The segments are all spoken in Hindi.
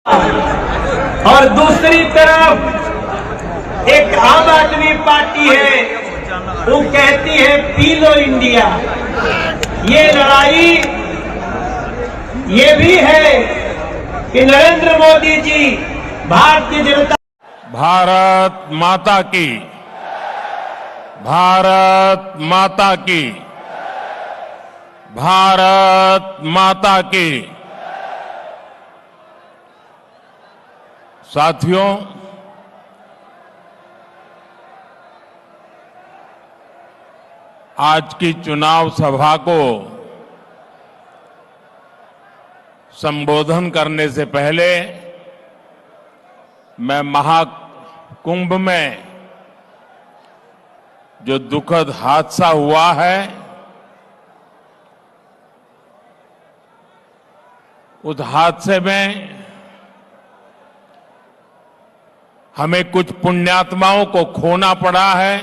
और दूसरी तरफ एक आम आदमी पार्टी है, वो कहती है पी लो इंडिया। ये लड़ाई ये भी है कि नरेंद्र मोदी जी भारतीय जनता भारत माता की, भारत माता की, भारत माता की। साथियों, आज की चुनाव सभा को संबोधन करने से पहले मैं महाकुंभ में जो दुखद हादसा हुआ है, उस हादसे में हमें कुछ पुण्यात्माओं को खोना पड़ा है,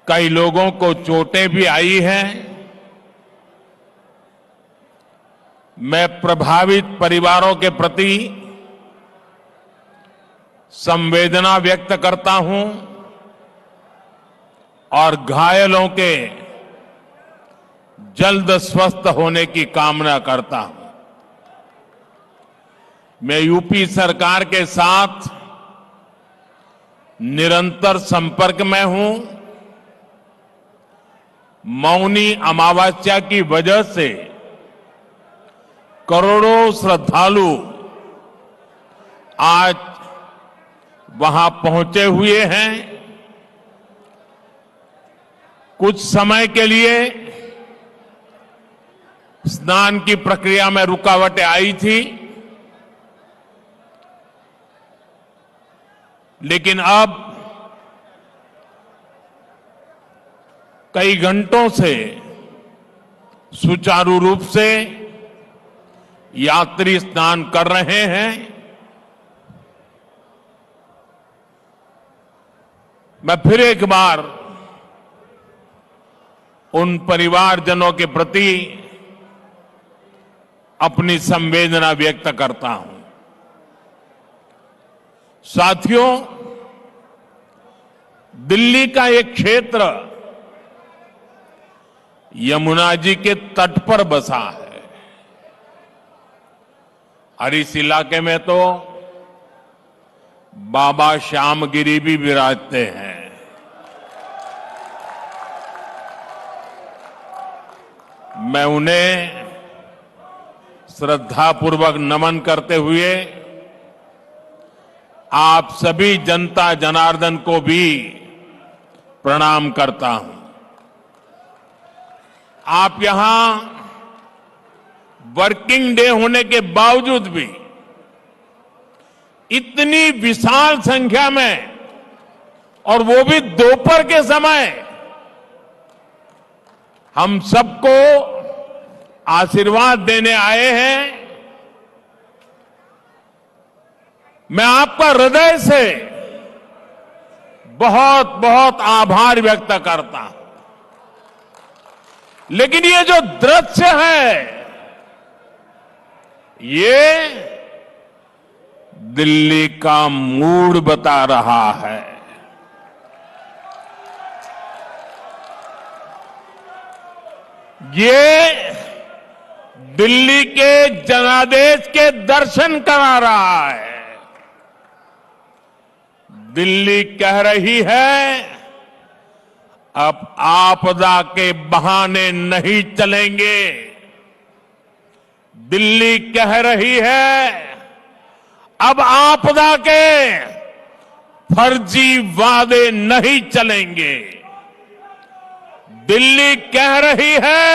कई लोगों को चोटें भी आई हैं। मैं प्रभावित परिवारों के प्रति संवेदना व्यक्त करता हूं और घायलों के जल्द स्वस्थ होने की कामना करता हूं। मैं यूपी सरकार के साथ निरंतर संपर्क में हूं। मौनी अमावस्या की वजह से करोड़ों श्रद्धालु आज वहां पहुंचे हुए हैं। कुछ समय के लिए स्नान की प्रक्रिया में रुकावटें आई थी, लेकिन अब कई घंटों से सुचारू रूप से यात्री स्नान कर रहे हैं। मैं फिर एक बार उन परिवारजनों के प्रति अपनी संवेदना व्यक्त करता हूं। साथियों, दिल्ली का एक क्षेत्र यमुना जी के तट पर बसा है और इस इलाके में तो बाबा श्यामगिरी भी विराजते हैं। मैं उन्हें श्रद्धापूर्वक नमन करते हुए आप सभी जनता जनार्दन को भी प्रणाम करता हूं। आप यहां वर्किंग डे होने के बावजूद भी इतनी विशाल संख्या में, और वो भी दोपहर के समय, हम सबको आशीर्वाद देने आए हैं। मैं आपका हृदय से बहुत बहुत आभार व्यक्त करता हूं। लेकिन ये जो दृश्य है, ये दिल्ली का मूड बता रहा है। ये दिल्ली के जनादेश के दर्शन करा रहा है। दिल्ली कह रही है, अब आपदा के बहाने नहीं चलेंगे। दिल्ली कह रही है, अब आपदा के फर्जी वादे नहीं चलेंगे। दिल्ली कह रही है,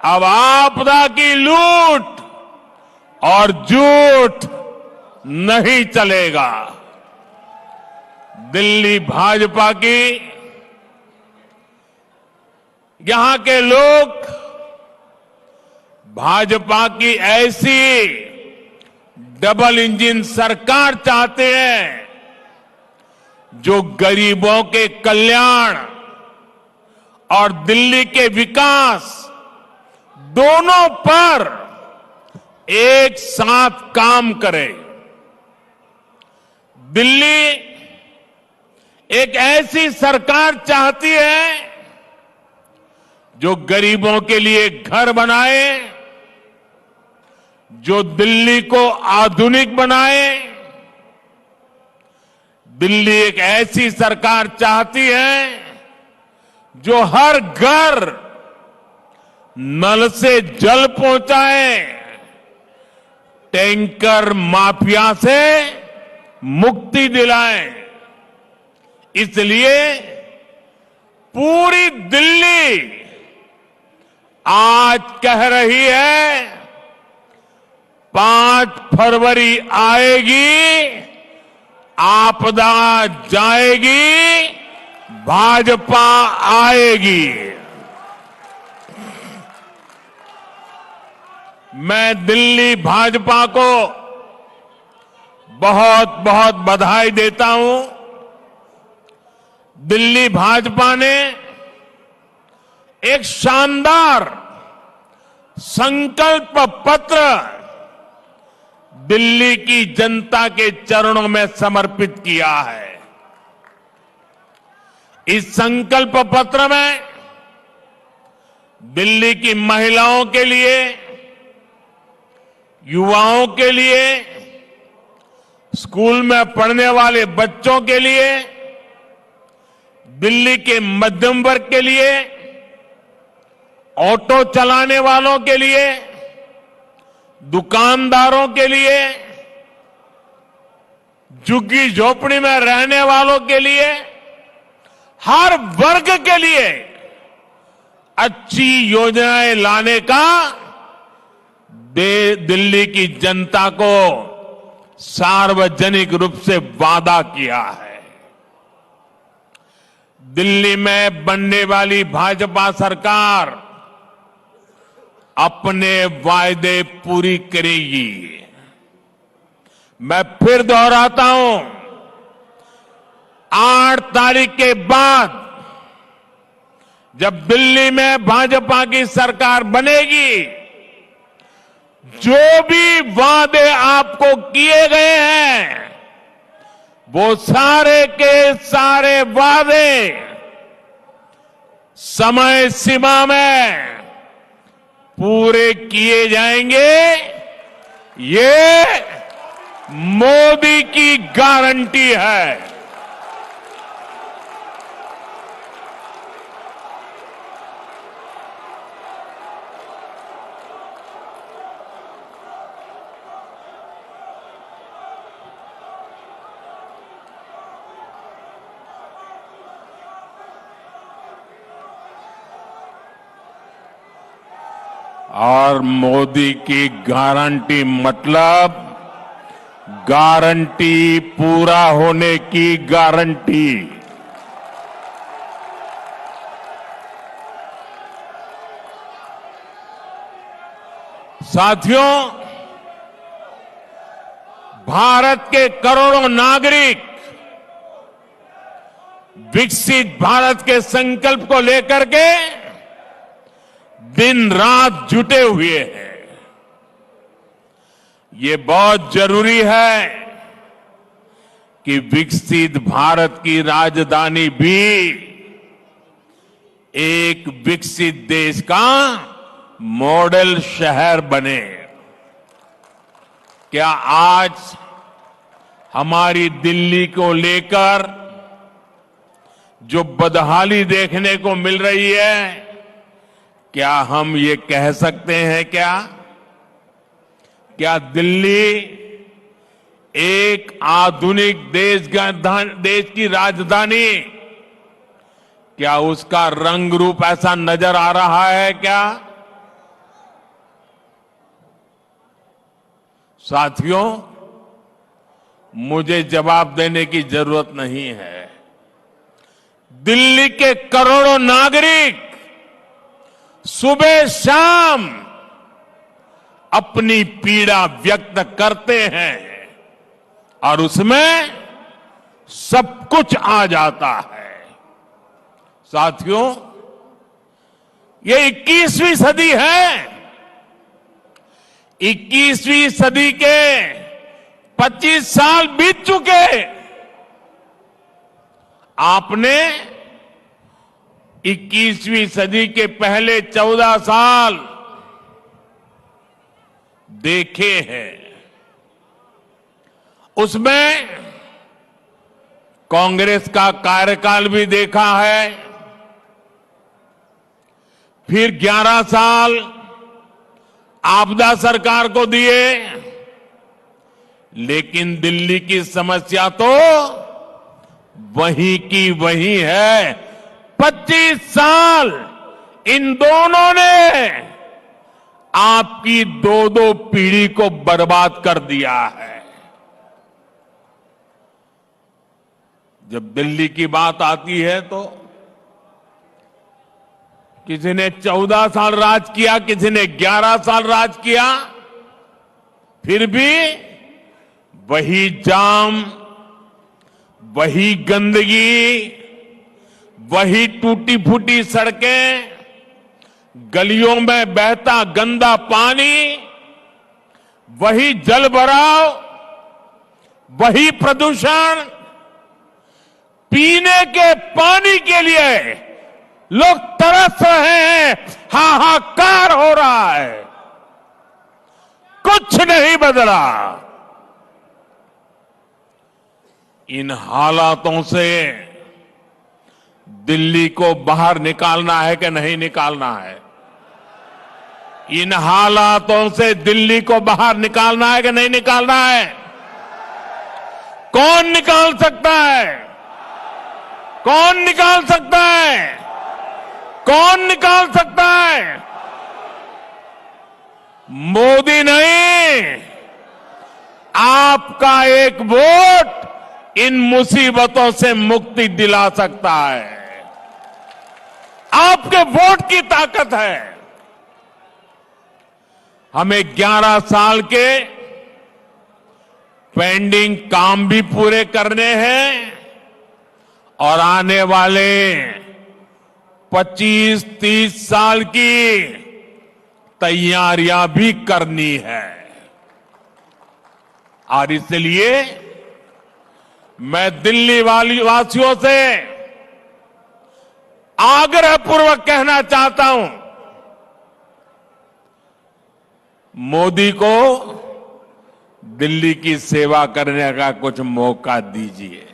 अब आपदा की लूट और झूठ नहीं चलेगा। दिल्ली भाजपा की, यहां के लोग भाजपा की ऐसी डबल इंजन सरकार चाहते हैं जो गरीबों के कल्याण और दिल्ली के विकास दोनों पर एक साथ काम करें। दिल्ली एक ऐसी सरकार चाहती है जो गरीबों के लिए घर बनाए, जो दिल्ली को आधुनिक बनाए। दिल्ली एक ऐसी सरकार चाहती है जो हर घर नल से जल पहुंचाए, टैंकर माफिया से मुक्ति दिलाए। इसलिए पूरी दिल्ली आज कह रही है 5 फरवरी आएगी, आपदा जाएगी, भाजपा आएगी। मैं दिल्ली भाजपा को बहुत बहुत बधाई देता हूं। दिल्ली भाजपा ने एक शानदार संकल्प पत्र दिल्ली की जनता के चरणों में समर्पित किया है। इस संकल्प पत्र में दिल्ली की महिलाओं के लिए, युवाओं के लिए, स्कूल में पढ़ने वाले बच्चों के लिए, दिल्ली के मध्यम वर्ग के लिए, ऑटो चलाने वालों के लिए, दुकानदारों के लिए, झुग्गी झोपड़ी में रहने वालों के लिए, हर वर्ग के लिए अच्छी योजनाएं लाने का दिल्ली की जनता को सार्वजनिक रूप से वादा किया है। दिल्ली में बनने वाली भाजपा सरकार अपने वायदे पूरी करेगी। मैं फिर दोहराता हूं, 8 तारीख के बाद जब दिल्ली में भाजपा की सरकार बनेगी, जो भी वादे आपको किए गए हैं, वो सारे के सारे वादे समय सीमा में पूरे किए जाएंगे। ये मोदी की गारंटी है। और मोदी की गारंटी मतलब गारंटी पूरा होने की गारंटी। साथियों, भारत के करोड़ों नागरिक विकसित भारत के संकल्प को लेकर के दिन रात जुटे हुए हैं। ये बहुत जरूरी है कि विकसित भारत की राजधानी भी एक विकसित देश का मॉडल शहर बने। क्या आज हमारी दिल्ली को लेकर जो बदहाली देखने को मिल रही है, क्या हम ये कह सकते हैं क्या दिल्ली एक आधुनिक देश की राजधानी, क्या उसका रंग रूप ऐसा नजर आ रहा है क्या? साथियों, मुझे जवाब देने की जरूरत नहीं है। दिल्ली के करोड़ों नागरिक सुबह शाम अपनी पीड़ा व्यक्त करते हैं और उसमें सब कुछ आ जाता है। साथियों, ये 21वीं सदी है। 21वीं सदी के 25 साल बीत चुके, आपने 21वीं सदी के पहले 14 साल देखे हैं। उसमें कांग्रेस का कार्यकाल भी देखा है, फिर 11 साल आपदा सरकार को दिए, लेकिन दिल्ली की समस्या तो वहीं की वहीं है। 25 साल इन दोनों ने आपकी दो पीढ़ी को बर्बाद कर दिया है। जब दिल्ली की बात आती है तो किसी ने 14 साल राज किया, किसी ने 11 साल राज किया, फिर भी वही जाम, वही गंदगी, वही टूटी फूटी सड़कें, गलियों में बहता गंदा पानी, वही जल भराव, वही प्रदूषण, पीने के पानी के लिए लोग तरस रहे हैं, हाहाकार हो रहा है, कुछ नहीं बदला। इन हालातों से दिल्ली को बाहर निकालना है कि नहीं निकालना है? इन हालातों से दिल्ली को बाहर निकालना है कि नहीं निकालना है? कौन निकाल सकता है? कौन निकाल सकता है? कौन निकाल सकता है? मोदी नहीं, आपका एक वोट इन मुसीबतों से मुक्ति दिला सकता है। आपके वोट की ताकत है। हमें 11 साल के पेंडिंग काम भी पूरे करने हैं और आने वाले 25-30 साल की तैयारियां भी करनी है। और इसलिए मैं दिल्ली वासियों से आग्रहपूर्वक कहना चाहता हूं, मोदी को दिल्ली की सेवा करने का कुछ मौका दीजिए।